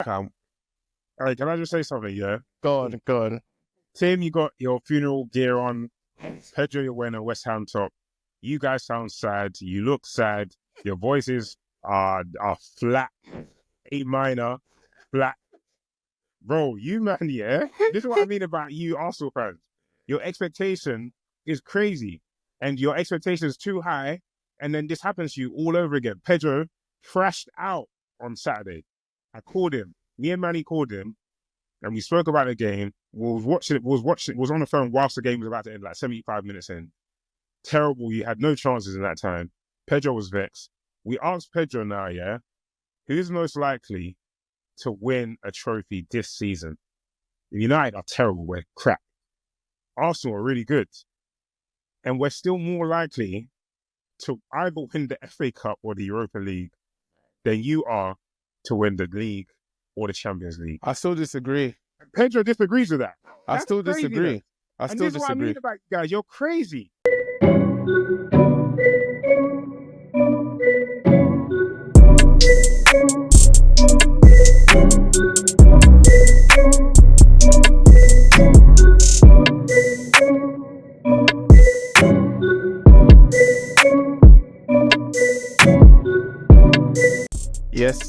Come. All right, can I just say something? Yeah. Go on. Tim, you got your funeral gear on. Pedro, you're wearing a West Ham top. You guys sound sad. You look sad. Your voices are flat. A minor, flat. Bro, you man, yeah. This is what I mean about you Arsenal fans. Your expectation is crazy, and your expectation is too high. And then this happens to you all over again. Pedro crashed out on Saturday. I called him. Me and Manny called him, and we spoke about the game. Was on the phone whilst the game was about to end, like 75 minutes in. Terrible. You had no chances in that time. Pedro was vexed. We asked Pedro now, yeah, who's most likely to win a trophy this season? United are terrible. We're crap. Arsenal are really good. And we're still more likely to either win the FA Cup or the Europa League than you are to win the league or the Champions League. I still disagree. Pedro disagrees with that. I still disagree. This is what I mean about you guys. You're crazy.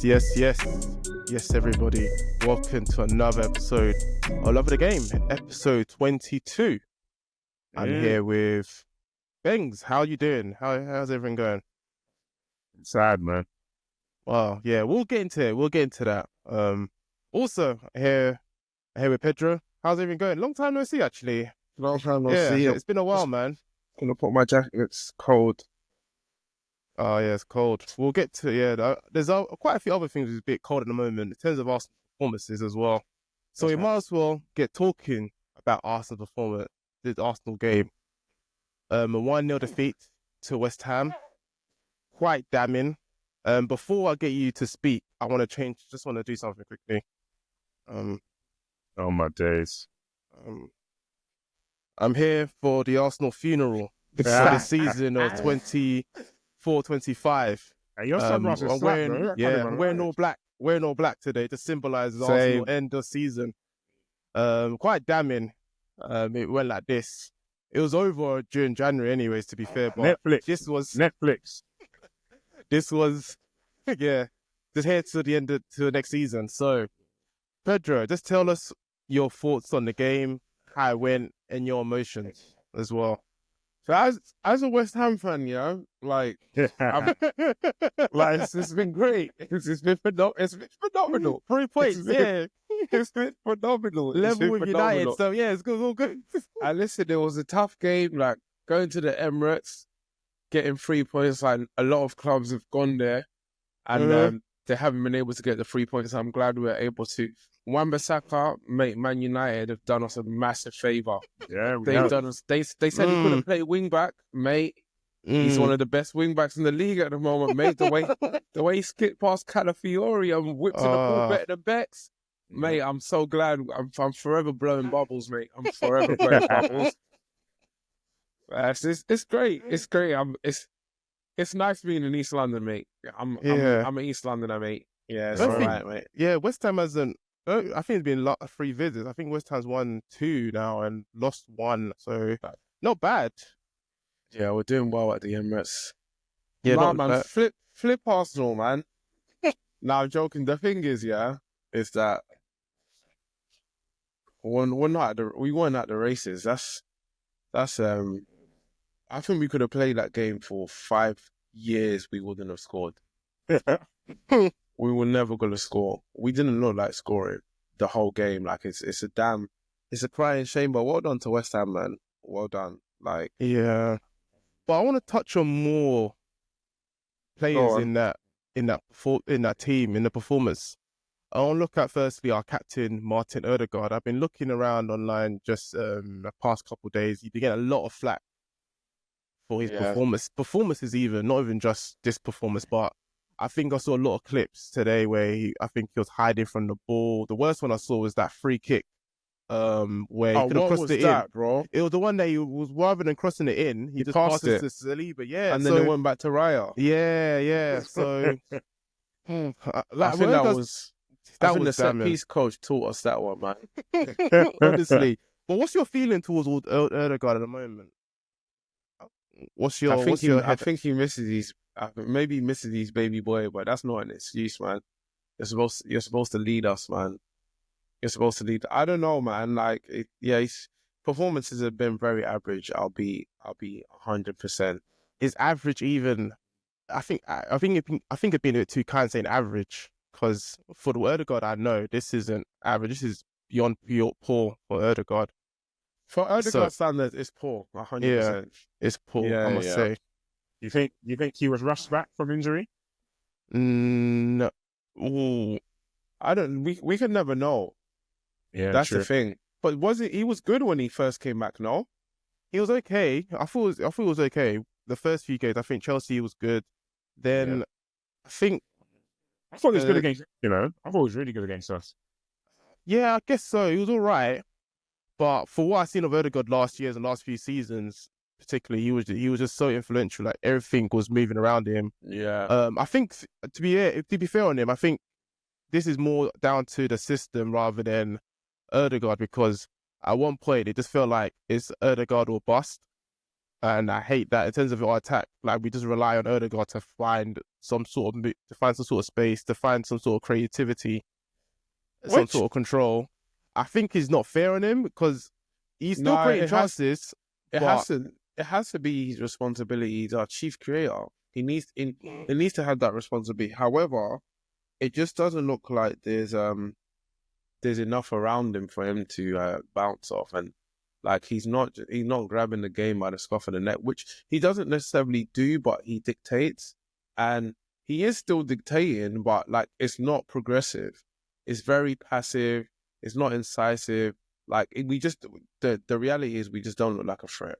Yes, everybody. Welcome to another episode of Love of the Game, episode 22. I'm here with Gbengz. How you doing? How's everything going? Sad, man. Well, yeah, we'll get into it. We'll get into that. Also here with Pedro. How's everything going? Long time no see, actually. Long time no see. It's been a while, man. Gonna put my jacket. It's cold. Oh, yeah, it's cold. We'll get to, there's quite a few other things that's a bit cold at the moment in terms of Arsenal performances as well. So we might as well get talking about Arsenal performance, this Arsenal game. A 1-0 defeat to West Ham. Quite damning. Before I get you to speak, I want to just want to do something quickly. Oh, my days. I'm here for the Arsenal funeral for the season of 24-25. Hey, your sunglasses I'm wearing all black. Wearing all black today to symbolise Arsenal end of season. Quite damning. It went like this. It was over during January, anyways. To be fair, but Netflix. This was, just here to the end to the next season. So, Pedro, just tell us your thoughts on the game, how it went, and your emotions as well. So as a West Ham fan, like it's been great. It's been phenomenal. 3 points, It's been phenomenal. Level with United, so it's good, all good. And listen, it was a tough game. Like going to the Emirates, getting 3 points. Like a lot of clubs have gone there, and they haven't been able to get the 3 points. I'm glad we were able to. Wan-Bissaka, mate, Man United have done us a massive favour. Yeah, they've done us. They said he couldn't play wing back, mate. He's one of the best wing backs in the league at the moment, mate. The way he skipped past Calafiori and whipped to the ball better than Bex, mate. I'm so glad. I'm forever blowing bubbles, mate. I'm forever blowing bubbles. It's great. It's great. It's nice being in East London, mate. I'm an East Londoner, mate. Yeah, it's alright, mate. Yeah, West Ham hasn't. I think it's been a lot of 3 visits. I think West Ham's won 2 now and lost 1, so not bad. Yeah, we're doing well at the Emirates. Yeah, man. Flip Arsenal, man. Now, I'm joking. The thing is, is that we weren't at the races. That's. I think we could have played that game for 5 years. We wouldn't have scored. We were never going to score. We didn't look like scoring the whole game. Like, it's a crying shame, but well done to West Ham, man. Well done. Like, yeah. But I want to touch on more players in that team, in the performance. I want to look at firstly our captain, Martin Odegaard. I've been looking around online just the past couple of days. You've been getting a lot of flack for his performances, even not even just this performance, but I think I saw a lot of clips today where I think he was hiding from the ball. The worst one I saw was that free kick where he could have crossed it in. Bro? It was the one that he was, rather than crossing it in, he just passed it to Saliba. Yeah, and then it went back to Raya. Yeah. So I think that was That think was the set damning. piece coach taught us that one, man. Honestly. But what's your feeling towards Odegaard at the moment? What's your I think he misses his. Maybe he misses his baby boy, but that's not an excuse, man. You're supposed to lead us, man. You're supposed to lead. I don't know, man. Like, his performances have been very average. I'll be 100%. Is average even? I think it'd been a bit too kind saying average, because for the Odegaard I know, this isn't average. This is beyond poor for Odegaard. For Odegaard standards, it's poor. 100%. Yeah, it's poor. I must say. You think he was rushed back from injury? No. Ooh. I don't. We can never know. Yeah, that's true. the thing. But he was good when he first came back? No, he was okay. I thought it was okay. The first few games, I think Chelsea was good. Then I thought he was good against. I thought he was really good against us. Yeah, I guess so. He was all right. But for what I've seen of Odegaard last year and the last few seasons, particularly, he was just so influential. Like, everything was moving around him. Yeah. I think to be fair on him, I think this is more down to the system rather than Odegaard, because at one point it just felt like it's Odegaard or bust, and I hate that in terms of our attack. Like, we just rely on Odegaard to find some sort of space, to find some sort of creativity, some sort of control. I think it's not fair on him, because he's still creating chances. It has to be his responsibility. He's our chief creator. He needs to have that responsibility. However, it just doesn't look like there's enough around him for him to bounce off, and like he's not grabbing the game by the scruff of the neck, which he doesn't necessarily do, but he dictates, and he is still dictating, but like it's not progressive. It's very passive. It's not incisive. Like, the reality is we just don't look like a threat.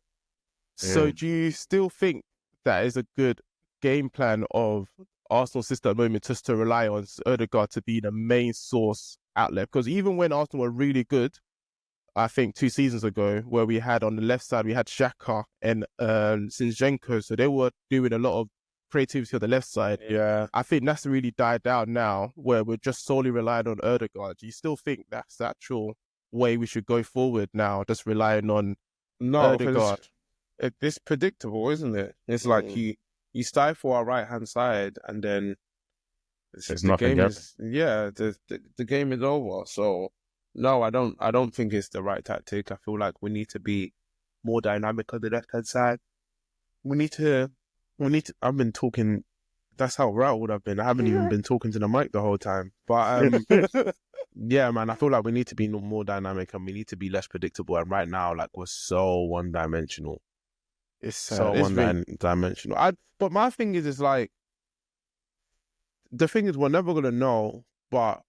So do you still think that is a good game plan of Arsenal system at the moment, just to rely on Odegaard to be the main source outlet? Because even when Arsenal were really good, I think 2 seasons ago, where we had on the left side, we had Xhaka and Zinchenko, so they were doing a lot of creativity on the left side. Yeah. I think that's really died down now, where we're just solely relying on Odegaard. Do you still think that's the actual way we should go forward now, just relying on Odegaard? It's predictable, isn't it? It's like you stifle our right-hand side, and then the game is over. So no, I don't think it's the right tactic. I feel like we need to be more dynamic on the left-hand side. We need to. I've been talking. That's how rattled I've been. I haven't even been talking to the mic the whole time. But yeah, man, I feel like we need to be more dynamic, and we need to be less predictable. And right now, like, we're so one-dimensional. It's so one-dimensional. But my thing is like, the thing is, we're never gonna know. But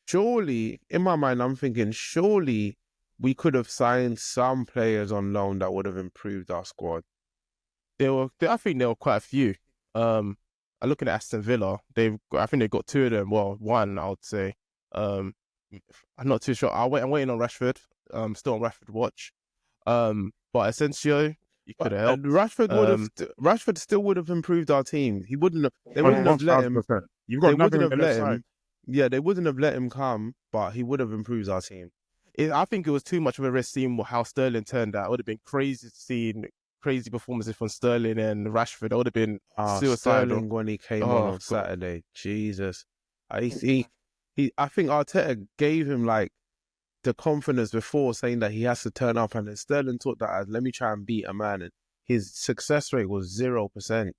surely, in my mind, I'm thinking, surely we could have signed some players on loan that would have improved our squad. I think there were quite a few. I'm looking at Aston Villa. I think they've got 2 of them. Well, 1, I would say. I'm not too sure. I'm waiting on Rashford. Still on Rashford watch. But Asensio, you could have helped. Rashford still would have improved our team. He wouldn't have. They wouldn't have let him. You've got nothing on the left side. Yeah, they wouldn't have let him come, but he would have improved our team. I think it was too much of a risk seeing how Sterling turned out. It would have been crazy to see crazy performances from Sterling and Rashford. That would have been suicidal. Sterling when he came on Saturday. Jesus. I think Arteta gave him like the confidence before, saying that he has to turn up, and then Sterling took that as, let me try and beat a man, and his success rate was 0%.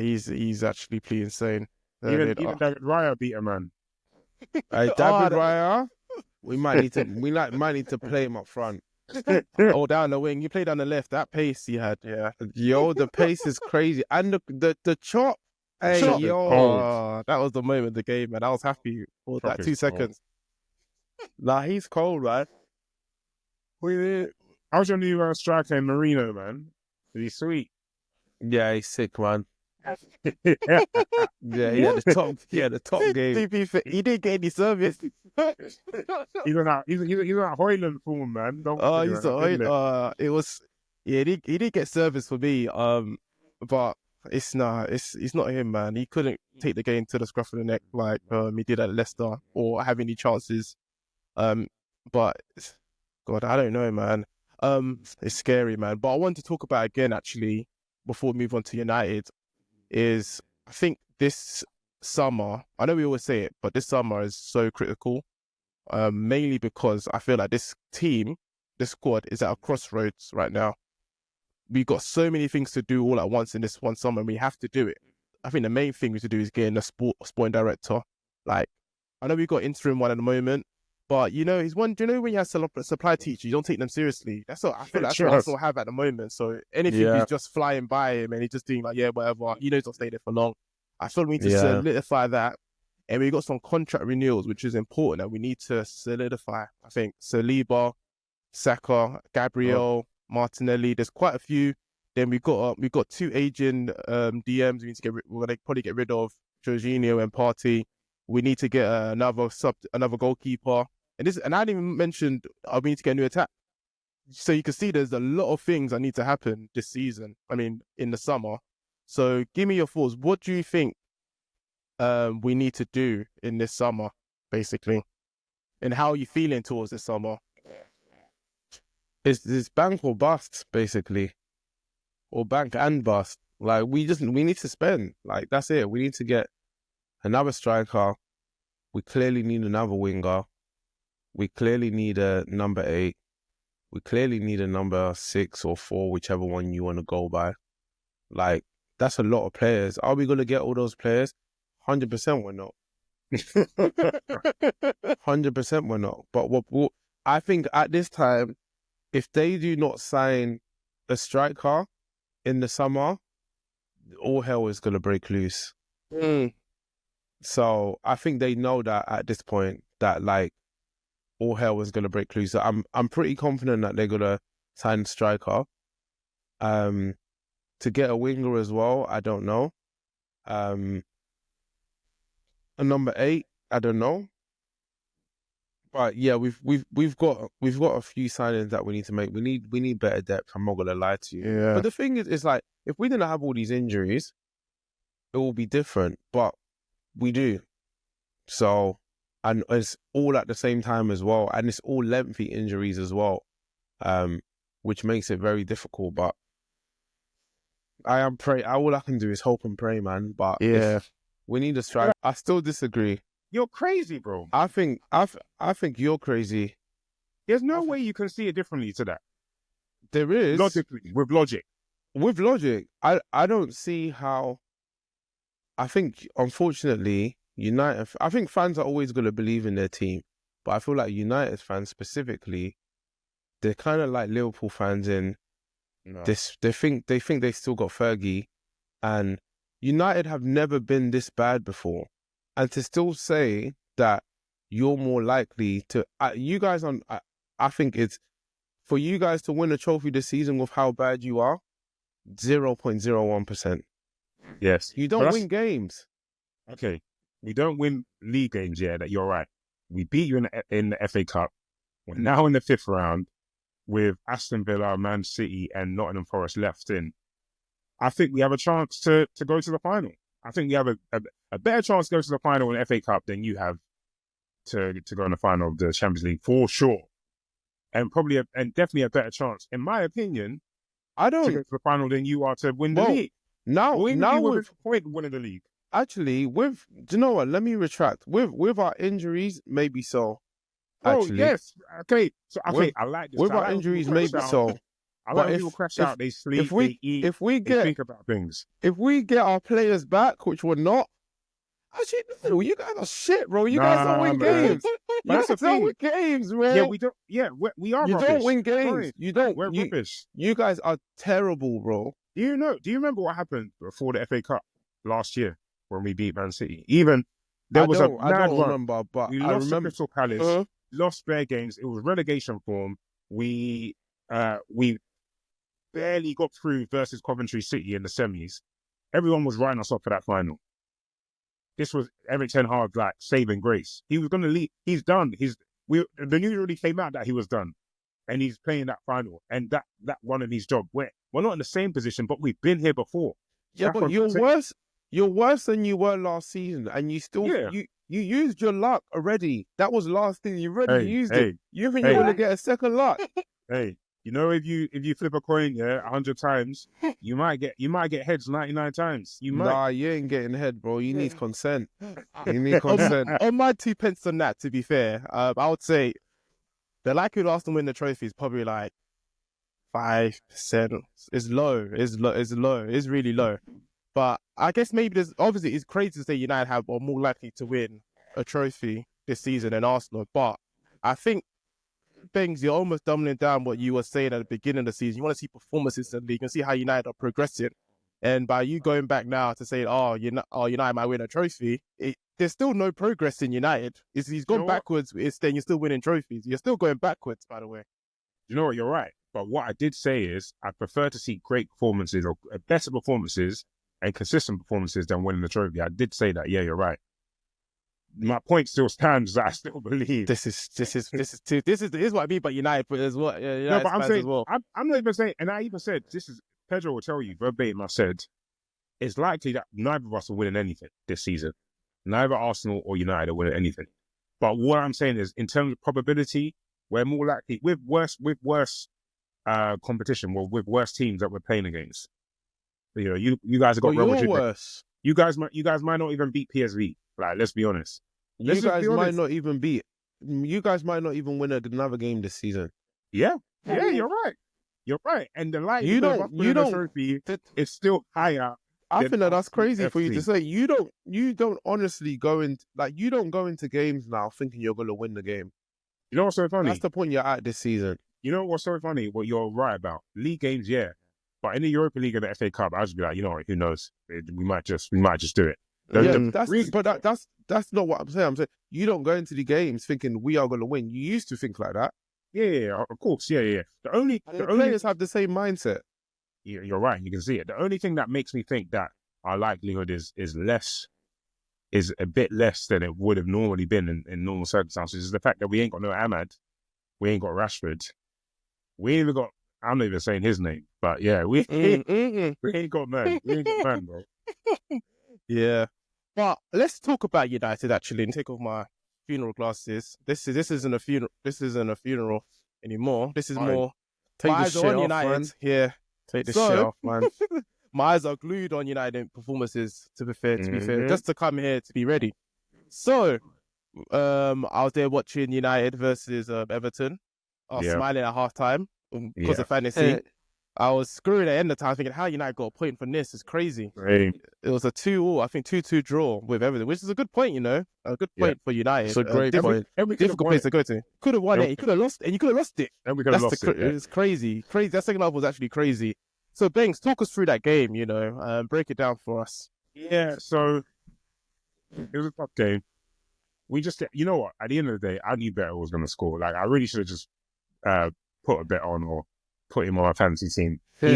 He's actually pretty insane. Even David Raya beat a man. David Raya, we might need to play him up front. Down the wing. You play down the left. That pace he had, the pace is crazy, and the chop. Hey, that was the moment of the game, man. I was happy for that 2 seconds. Nah, he's cold, man. How's your new striker, Marino, man? Is he sweet? Yeah, he's sick, man. Yeah, he had the top game. He didn't get any service. He's on that Hoyland form, man. He did get service for me. But it's not him, man. He couldn't take the game to the scruff of the neck like he did at Leicester or have any chances. But God, I don't know, man. It's scary, man. But I want to talk about again, actually, before we move on to United, is I think this summer, I know we always say it, but this summer is so critical. Mainly because I feel like this team, this squad, is at a crossroads right now. We've got so many things to do all at once in this one summer, and we have to do it. I think the main thing we have to do is get in a sporting director. Like, I know we've got interim one at the moment, but he's one. Do you know when you have supply teachers, you don't take them seriously? That's what I feel like that's what Arsenal have at the moment. So anything is just flying by him, and he's just doing like, whatever. He knows I'll stay there for long. I feel we need to solidify that. And we've got some contract renewals, which is important, that we need to solidify. I think Saliba, Saka, Gabriel, Martinelli. There's quite a few. Then we've got 2 aging DMs. We need to we're gonna probably get rid of Jorginho and Partey. We need to get another goalkeeper. And I didn't even mention we need to get a new attack. So you can see there's a lot of things that need to happen this season. I mean, in the summer. So give me your thoughts. What do you think we need to do in this summer, basically? And how are you feeling towards this summer? It's bank or bust, basically. Or bank and bust. Like, we need to spend. Like, that's it. We need to get another striker. We clearly need another winger. We clearly need a number 8. We clearly need a number 6 or 4, whichever one you want to go by. Like, that's a lot of players. Are we going to get all those players? 100% we're not. 100% we're not. But what I think at this time, if they do not sign a striker in the summer, all hell is going to break loose. So I think they know that at this point, that like all hell is going to break loose. So I'm pretty confident that they're going to sign a striker. To get a winger as well, I don't know. A number 8, I don't know. But yeah, we've got a few signings that we need to make. We need better depth. I'm not gonna lie to you. Yeah. But the thing is, it's like if we didn't have all these injuries, it will be different. But we do. So, and it's all at the same time as well, and it's all lengthy injuries as well, which makes it very difficult. But I am pray. All I can do is hope and pray, man. But yeah, we need a strike. I still disagree. You're crazy, bro. I think you're crazy. There's no way you can see it differently to that. There is. Logically, with logic. With logic. I don't see how. I think, unfortunately, I think fans are always going to believe in their team. But I feel like United fans specifically, they're kind of like Liverpool fans in this. They think they still got Fergie. And United have never been this bad before. And to still say that you're more likely to... you guys, I think it's... For you guys to win a trophy this season with how bad you are, 0.01%. Yes. You don't win games. Okay. We don't win league games, that you're right. We beat you in the FA Cup. We're now in the 5th round with Aston Villa, Man City and Nottingham Forest left in. I think we have a chance to go to the final. I think we have a better chance to go to the final in the FA Cup than you have to go in the final of the Champions League, for sure. And probably and definitely a better chance, in my opinion, to go to the final than you are to win the league. Now with winning the league. Actually, do you know what? Let me retract. With our injuries, maybe so. Actually, yes. Okay. So I like this. With our injuries, maybe so. I like when people crash out. They sleep. They eat. They think about things. If we get our players back, which we're not. Actually, no, you guys are shit, bro. You guys don't win games. You guys don't win games, man. Yeah, we don't. Yeah, we are. You rubbish. don't win games. Sorry. You don't. We're rubbish. You guys are terrible, bro. Do you remember what happened before the FA Cup last year when we beat Man City? Even there was a mad run. Remember, but we lost to Crystal Palace. Lost bare games. It was relegation form. We barely got through versus Coventry City in the semis. Everyone was writing us off for that final. This was Eric Ten Hag, like, saving grace. He was going to leave. He's done. The news already came out that he was done. And he's playing that final. And that won him his job. We're not in the same position, but we've been here before. Yeah, That's but what you're I'm saying. worse. You're worse than you were last season, and you still Yeah. you used your luck already. That was last thing you already Hey, used hey, it. You think hey. you're gonna get a second luck? Hey, you know, if you flip a coin, 100 times, you might get heads 99 times. You might. Nah, you ain't getting head, bro. You need consent. You need consent. On my 2 pence on that, to be fair, I would say the likelihood Arsenal win the trophy is probably like 5%. It's low. It's low. It's low. It's really low. But I guess maybe there's obviously it's crazy to say United are more likely to win a trophy this season than Arsenal. But I think things you're almost dumbing down what you were saying at the beginning of the season. You want to see performances in the league and see how United are progressing. And by you going back now to say, United might win a trophy, there's still no progress in United. He's gone backwards. Then you're still winning trophies. You're still going backwards, by the way. You know what? You're right. But what I did say is I prefer to see great performances or better performances and consistent performances than winning the trophy. I did say that. Yeah, you're right. My point still stands that I still believe. This is what I mean by United, but as well. No, but I'm saying, well. I'm not even saying, and I even said, Pedro will tell you verbatim, I said, it's likely that neither of us are winning anything this season. Neither Arsenal or United are winning anything. But what I'm saying is, in terms of probability, we're more likely, with worse competition, with worse teams that we're playing against. You know, you guys have got Real Madrid. Worse. You guys might not even beat PSV. Like, let's be honest. You guys might not even beat. You guys might not even win another game this season. Yeah, you're right. You're right. And the likelihood of us winning the trophy is still higher. I think that's crazy for you to say. You don't honestly go into games now thinking you're gonna win the game. You know what's so funny? That's the point you're at this season. You know what's so funny? What you're right about. League games, yeah. But in the Europa League and the FA Cup, I'll just be like, you know what, who knows? We might just do it. That's not what I'm saying. I'm saying you don't go into the games thinking we are going to win. You used to think like that. Yeah, of course, yeah. The players have the same mindset. Yeah, you're right. You can see it. The only thing that makes me think that our likelihood is a bit less than it would have normally been in normal circumstances is the fact that we ain't got no Ahmad, we ain't got Rashford, we ain't even got. I'm not even saying his name, but yeah, we ain't got man. We ain't got man, bro. Yeah. But let's talk about United actually and take off my funeral glasses. This isn't a funeral. This isn't a funeral anymore. This is more. Take my the eyes shit are on off, United. man. Yeah. Take the shit off, man. My eyes are glued on United performances. To be fair, just to come here to be ready. So, I was there watching United versus Everton. I was smiling at halftime because of fantasy. I was screwing at the end of the time thinking, how United got a point from this is crazy. Right. It was a 2-2, I think 2-2 draw with Everton, which is a good point, a good point for United. It's a great point. Difficult place to go to. Could have won it. You could have lost it. And you could have lost it. And we could have lost it. It's crazy. That second half was actually crazy. So, Gbengz, talk us through that game, break it down for us. Yeah, so it was a tough game. We just, you know what? At the end of the day, I knew better was going to score. Like, I really should have just put a bet on or put him on my fantasy team. He's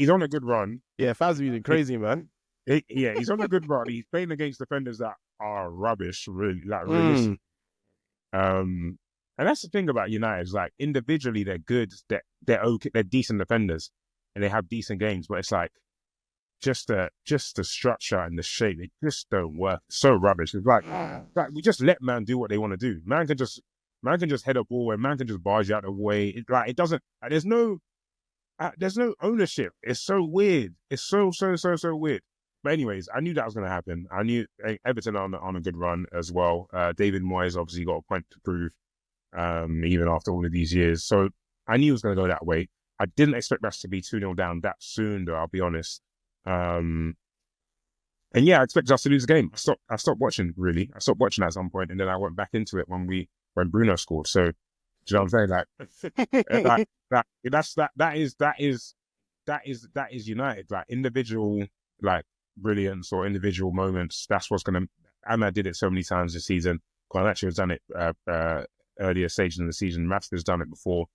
on a good run. Yeah, fans are using crazy, man. He's on a good run. He's playing against defenders that are rubbish, really. And that's the thing about United. Is like individually they're good. They're okay. They're decent defenders, and they have decent games. But it's like just the structure and the shape. They just don't work. It's so rubbish. It's like we just let man do what they want to do. Man can just head a ball and man can just barge out the way. It doesn't. There's no ownership. It's so weird. It's so weird. But anyways, I knew that was going to happen. I knew Everton on a good run as well. David Moyes obviously got a point to prove, even after all of these years. So I knew it was going to go that way. I didn't expect us to be 2-0 down that soon, though, I'll be honest. And yeah, I expected us to lose the game. I stopped watching, really. I stopped watching at some point, and then I went back into it when Bruno scored. So, do you know what I'm saying? That is United. Like individual, like brilliance or individual moments. That's what's gonna. Ahmad did it so many times this season. Guanacho has done it earlier stages in the season. Master's done it before.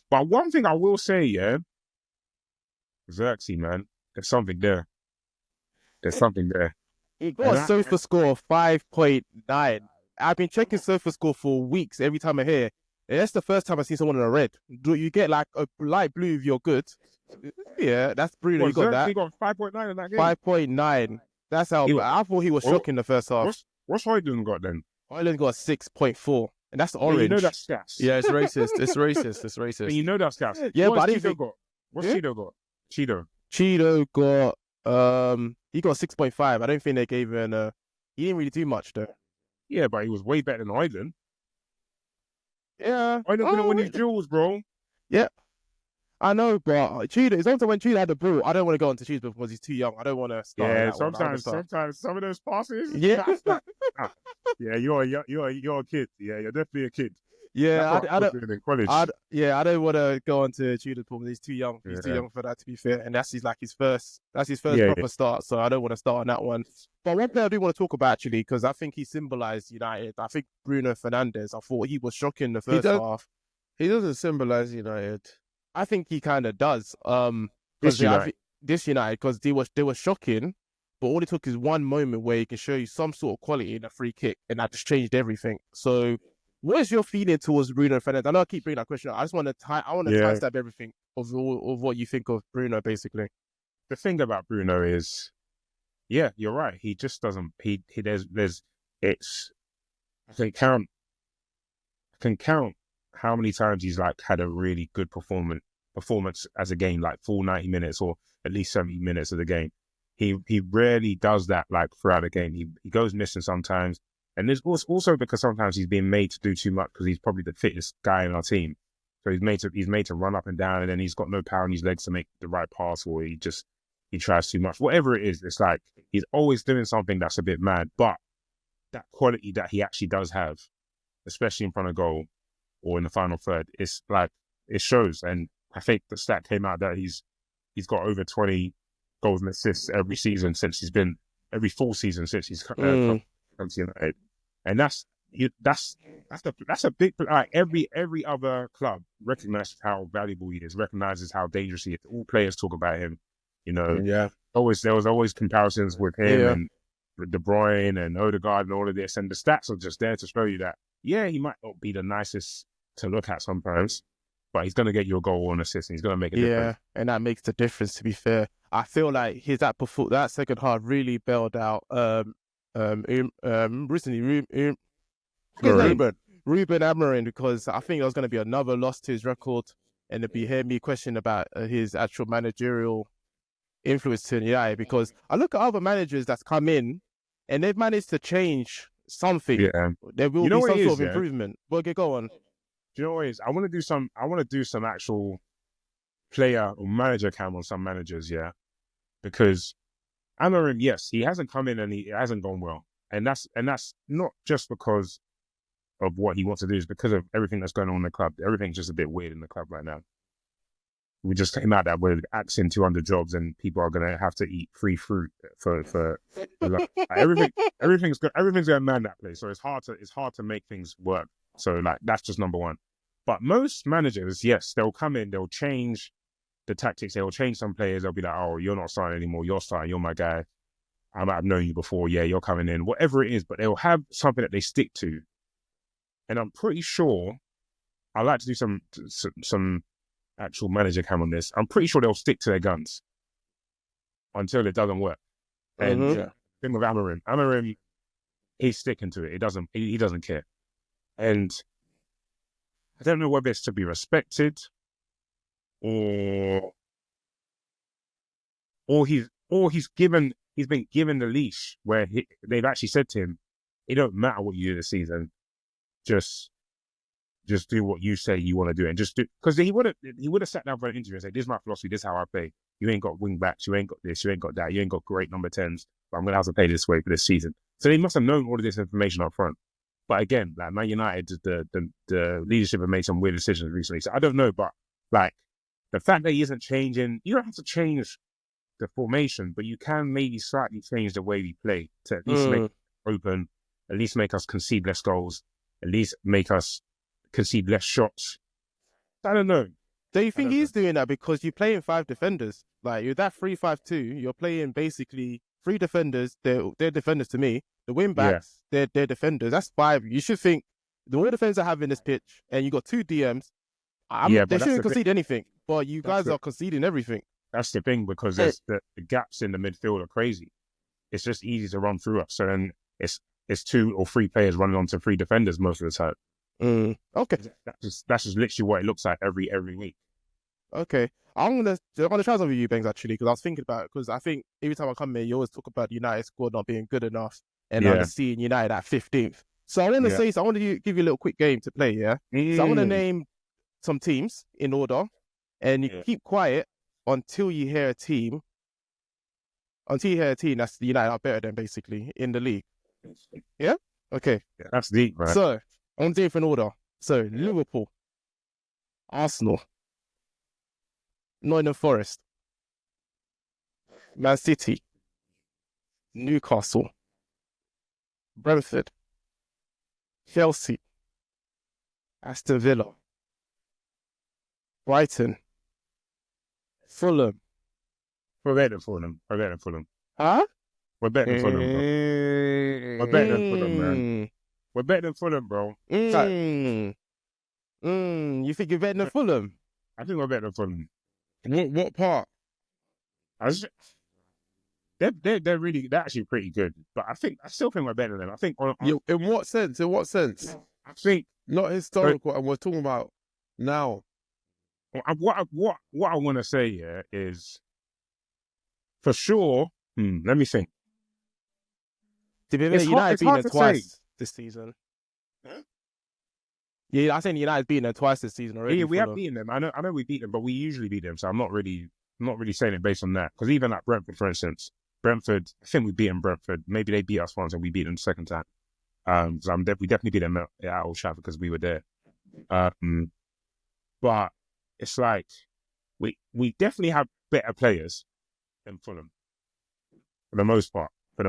But one thing I will say, yeah, Xerxes, man, there's something there. There's something there. He got a sofa score of 5.9. I've been checking sofa score for weeks. Every time I hear, and that's the first time I've seen someone in a red. Do you get like a light blue if you're good, Yeah, that's Bruno. You got that. He got 5.9 in that game. 5.9. That's how. I thought he was shocking the first half. What's Højlund got then? Højlund got 6.4, and that's orange. You know that's gas. Yeah, it's racist. It's racist. It's racist. And you know that's gas. Yeah, but I What's didn't Cheeto got? What's Cheeto got? Cheeto got he got 6.5. I don't think they gave him he didn't really do much though. Yeah, but he was way better than Højlund. Yeah. Højlund couldn't win his duels, bro. Yeah. I know, but Cheetah, it's also when Cheetah had the ball, I don't want to go into Cheetah because he's too young. I don't want to start. Yeah, sometimes some of those passes. Yeah. Yeah, you're a kid. Yeah, you're definitely a kid. Yeah, I don't. In college. I don't want to go into Cheetah's performance. He's too young. He's too young for that, to be fair. And that's his first proper start. So I don't want to start on that one. But one player I do want to talk about actually, because I think he symbolised United. I think Bruno Fernandes. I thought he was shocking the first half. He doesn't symbolise United. I think he kind of does. This United, because they were shocking, but all it took is one moment where he can show you some sort of quality in a free kick, and that just changed everything. So, what is your feeling towards Bruno Fernandes? I know I keep bringing that question up. I just want to tie-stab everything of what you think of Bruno, basically. The thing about Bruno is, yeah, you're right. He just doesn't. I can count how many times he's like had a really good performance as a game, like full 90 minutes or at least 70 minutes of the game. He rarely does that like throughout the game. He goes missing sometimes. And there's also because sometimes he's being made to do too much because he's probably the fittest guy in our team. So he's made to run up and down, and then he's got no power in his legs to make the right pass, or he tries too much. Whatever it is, it's like he's always doing something that's a bit mad. But that quality that he actually does have, especially in front of goal or in the final third, it's like it shows. And I think the stat came out that he's got over 20 goals and assists every full season since he's come to United. And that's a big, like every other club recognizes how valuable he is, recognizes how dangerous he is. All players talk about him, you know. Yeah. There was always comparisons with him and De Bruyne and Odegaard and all of this, and the stats are just there to show you that. Yeah, he might not be the nicest to look at sometimes, but he's going to get you a goal or an assist, and he's going to make a difference. Yeah, and that makes the difference. To be fair, I feel like that second half really bailed out. Recently, Ruben Amorim, because I think there was going to be another loss to his record, and it'd be hearing me question about his actual managerial influence to United. Because I look at other managers that's come in, and they've managed to change something. Yeah, there will be some sort of improvement. But okay, go on. Do you know what it is? I want to do some actual player or manager cam on some managers, yeah, because Amorim, yes, he hasn't come in and it hasn't gone well. And that's not just because of what he wants to do, it's because of everything that's going on in the club. Everything's just a bit weird in the club right now. We just came out that we're axing 200 jobs and people are going to have to eat free fruit for everything's going mad in that place. So it's hard to make things work. So like that's just number one. But most managers, yes, they'll come in, they'll change the tactics, they'll change some players, they'll be like, oh, you're not starting anymore, you're starting, you're my guy. I might have known you before, yeah, you're coming in, whatever it is, but they'll have something that they stick to. And I'm pretty sure, I'd like to do some actual manager cam on this, I'm pretty sure they'll stick to their guns until it doesn't work. And thing with Amorim, he's sticking to it. He doesn't care. And I don't know whether it's to be respected or he's been given the leash where they've actually said to him, it don't matter what you do this season, just do what you say you want to do, and just do, because he would have sat down for an interview and said, this is my philosophy, this is how I play. You ain't got wing backs, you ain't got this, you ain't got that, you ain't got great number 10s, but I'm gonna have to play this way for this season. So they must have known all of this information up front. But again, like Man United, the leadership have made some weird decisions recently. So I don't know, but like the fact that he isn't changing, you don't have to change the formation, but you can maybe slightly change the way we play to at least make it open, at least make us concede less goals, at least make us concede less shots. I don't know. Do you think he's doing that because you're playing 5 defenders? Like you're that 3-5-2, you're playing basically 3 defenders. They're defenders to me. The wing backs, they're defenders. That's 5. You should think the way defenders are having this pitch, and you got 2 DMs. They shouldn't concede anything. but you guys are conceding everything. That's the thing, because there's the gaps in the midfield are crazy. It's just easy to run through us. So then it's 2 or 3 players running onto 3 defenders most of the time. Okay. That's just literally what it looks like every week. Okay. I'm gonna try something with you, Gbengz, actually, because I was thinking about it, because I think every time I come here, you always talk about the United squad not being good enough, and I'm seeing United at 15th. So I want to say, I want to give you a little quick game to play, yeah? So I want to name some teams in order, and you keep quiet until you hear a team. Until you hear a team that's the United are better than, basically, in the league. Yeah? Okay. Yeah, that's deep, man. So, I want to do it in order. So, Liverpool, Arsenal, Nottingham Forest, Man City, Newcastle, Brentford, Chelsea, Aston Villa, Brighton, Fulham. We're better than Fulham. Huh? We're better than Fulham, bro. We're better than Fulham, man. We're better than Fulham, bro. You think you're better than Fulham? I think we're better than Fulham. What part? They're actually pretty good, but I still think we're better than them. I think In what sense? In what sense? I think Not historical, and we're talking about now. what I want to say here is, for sure. Let me think. United beaten them twice this season. Huh? Yeah, I think United beaten them twice this season already. Yeah, we have beaten them. I know we beat them, but we usually beat them. So I'm not really saying it based on that. Because even at Brentford, for instance, I think we beat them Brentford. Maybe they beat us once and we beat them the second time. So we definitely beat them at Old Trafford because we were there. But it's like we definitely have better players than Fulham for the most part. But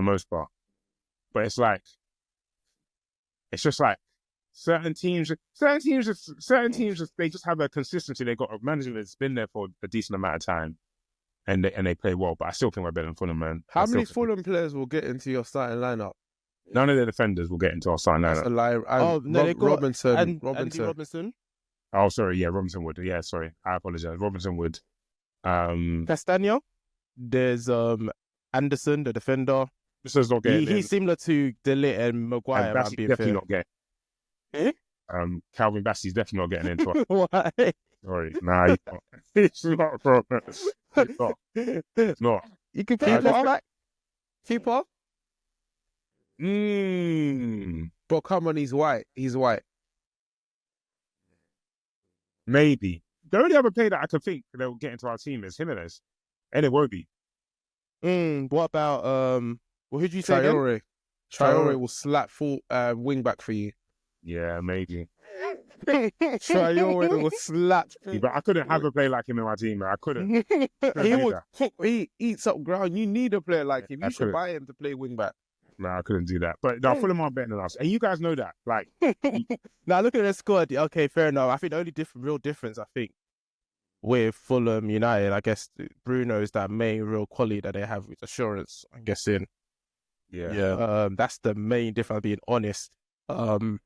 it's just like certain teams, they just have a consistency. They got a manager that's been there for a decent amount of time, and they play well. But I still think we're better than Fulham, man. How many Fulham players will get into your starting lineup? None of the defenders will get into our starting lineup. That's a lie. They got Robinson. Andy Robinson. Oh, sorry. Yeah, Robinson would. Yeah, sorry. I apologize. Robinson would. Castagno. There's Anderson, the defender. This is not getting. He's similar to De Ligt and Maguire. And Bassey's definitely not getting. Eh? Calvin Bassey's definitely not getting into it. Why? Sorry, nah, he's not, bro. It's not. You can keep back. Keeper. But come on, he's white. Maybe. The only other player that I can think that will get into our team is Jimenez, and it won't be. What about who did you say again? Traore will slap full wing back for you. Yeah, maybe. Traore will slap. But I couldn't have a player like him in my team, man. I couldn't. He eats up ground. You need a player like him. You should buy him to play wing back. No, I couldn't do that. But no, Fulham are better than us, and you guys know that. Like, now look at the squad. Okay, fair enough. I think the only real difference, I think, with Fulham United, I guess Bruno is that main real quality that they have with assurance. I'm guessing. Yeah. That's the main difference. I'm being honest. But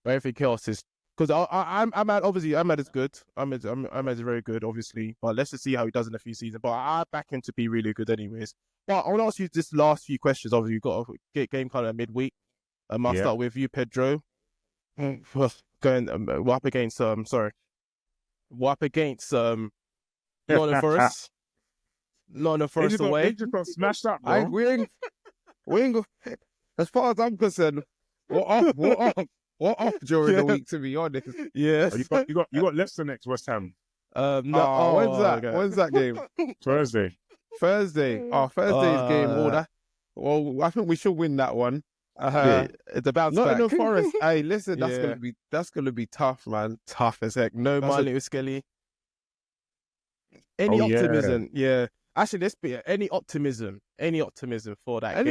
everything else is because Ahmad is good. Ahmad is very good, obviously. But let's just see how he does in a few seasons. But I back him to be really good, anyways. But I want to ask you this last few questions. Obviously, you've got a game kind of midweek. I'll start with you, Pedro. We're up against Nottingham Forest. Nottingham Forest away. They just got smashed up, bro. We ain't as far as I'm concerned, we're off during the week, to be honest. Yes. Oh, you got Leicester next, West Ham. When's that? Okay. When's that game? Thursday. Thursday's game. Well, I think we should win that one. It's a bounce back. Nottingham Forest. Hey, listen, that's gonna be tough, man. Tough as heck. No Marley Skelly. Any optimism? Yeah. Actually, let's be any optimism for that game.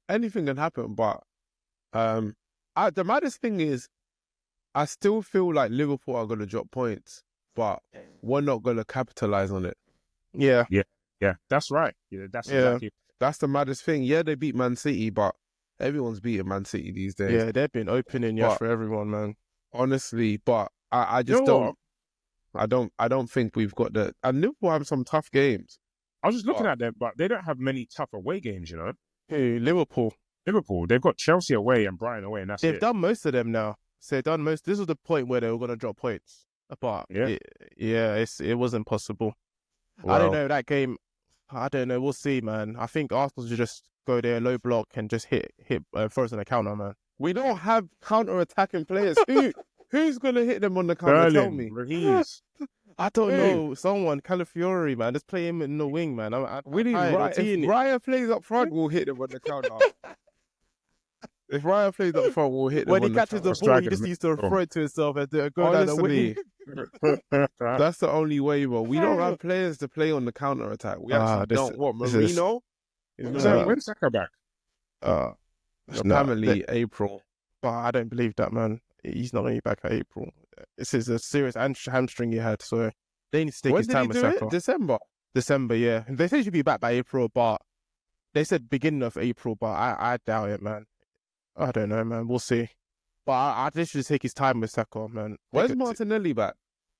Anything can happen, but the maddest thing is, I still feel like Liverpool are gonna drop points, but we're not gonna capitalize on it. Yeah, that's right. Yeah, exactly. That's the maddest thing. Yeah, they beat Man City, but everyone's beating Man City these days. Yeah, they've been opening for everyone, man. Honestly, but I just don't. I don't think we've got the. And Liverpool have some tough games. I was just looking at them, but they don't have many tough away games, you know. Hey, Liverpool. They've got Chelsea away and Brighton away, and that's They've it. done most of them now. So they've done most. This was the point where they were going to drop points. But it wasn't possible. Well, I don't know that game. I don't know. We'll see, man. I think Arsenal should just go there low block and just hit throw us on the counter, man. We don't have counter-attacking players. Who's going to hit them on the counter? Tell me. Raheem. I don't know. Someone, Calafiori, man. Just play him in the wing, man. We need if Ryan plays up front, we'll hit them on the counter. If Ryan plays up front, we'll hit them when on he the catches counter. the ball, he just needs to throw it to himself and go down the wing. Honestly, that's the only way, bro. We don't have players to play on the counter attack. We actually don't. What, Marino? When's Saka back? Apparently April. But I don't believe that, man. He's not going to be back at April. This is a serious hamstring he had, so they need to take his time with Saka. December, yeah. They say he should be back by April, but they said beginning of April, but I doubt it, man. I don't know, man. We'll see. But I just should take his time with Saka, man. Where's Martinelli back?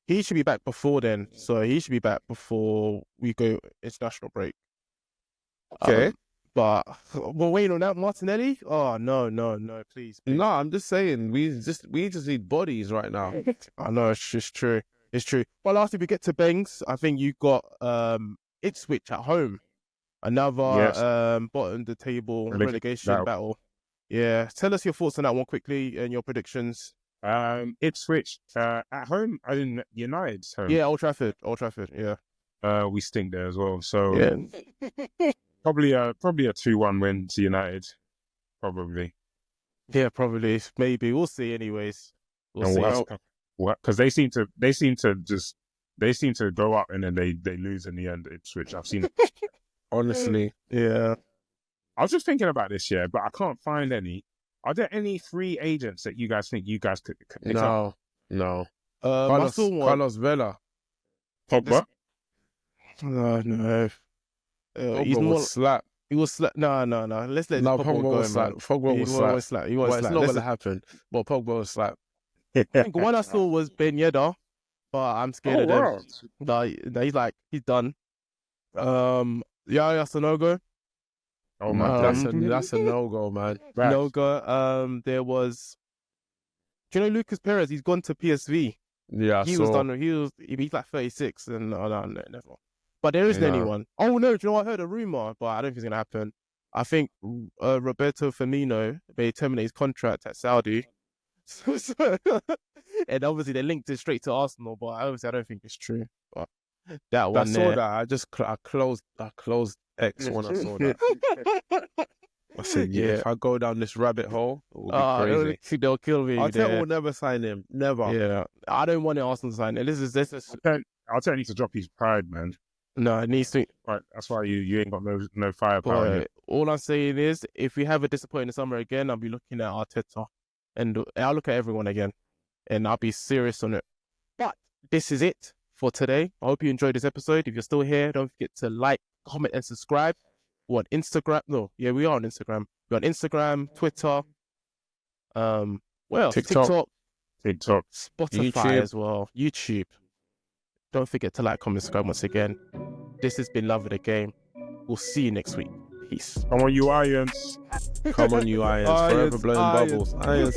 He should be back before then. So he should be back before we go international break. Okay. But we're waiting on that. Martinelli? Oh, no, please. No, I'm just saying, we just need bodies right now. I know, it's just true. It's true. Well, lastly, we get to Gbengz. I think you got Ipswich at home. Another bottom of the table relegation battle. Yeah. Tell us your thoughts on that one quickly and your predictions. Ipswich at home. I didn't United's home. Yeah, Old Trafford. Yeah. We stink there as well. So yeah. probably a 2-1 win to United. Probably. Yeah, probably. Maybe. We'll see anyways. We'll see. Because they seem to go up and then they lose in the end. Ipswich. I've seen it. Honestly. Yeah. I was just thinking about this, but I can't find any. Are there any free agents that you guys think you guys could pick up? No. Carlos Vela. Pogba? No. He's more slap. He was slap. No. Let's let Pogba go, man. Pogba was slap. He was slap. It's not going to happen. But Pogba was slap. I think one I saw was Ben Yedder, but I'm scared of him. No, he's done. Yaya Sanogo. Oh my God, that's a no-go, man. No-go. There was. Do you know Lucas Perez? He's gone to PSV. Yeah, was done. He's like 36, and no, never. But there isn't anyone. Oh no, do you know I heard a rumor, but I don't think it's gonna happen. I think Roberto Firmino may terminate his contract at Saudi. And obviously they linked it straight to Arsenal, but obviously I don't think it's true. But that one, I saw that. I closed X when I saw that. I said, if I go down this rabbit hole, it will be crazy. They'll kill me. Arteta will never sign him. Never. Yeah, I don't want Arsenal to sign him. This is. Arteta needs to drop his pride, man. No, it needs to. Right, that's why you ain't got no firepower. But all I'm saying is, if we have a disappointing summer again, I'll be looking at Arteta, and I'll look at everyone again, and I'll be serious on it. But this is it for today. I hope you enjoyed this episode. If you're still here, don't forget to like, comment, and subscribe. We're on Instagram. No, yeah, we are on Instagram. We're on Instagram, Twitter, TikTok, Spotify YouTube as well, YouTube. Don't forget to like, comment, subscribe once again. This has been Love of the Game. We'll see you next week. Peace. Come on, you Irons. Come on, you Irons. Forever blowing bubbles. Irons.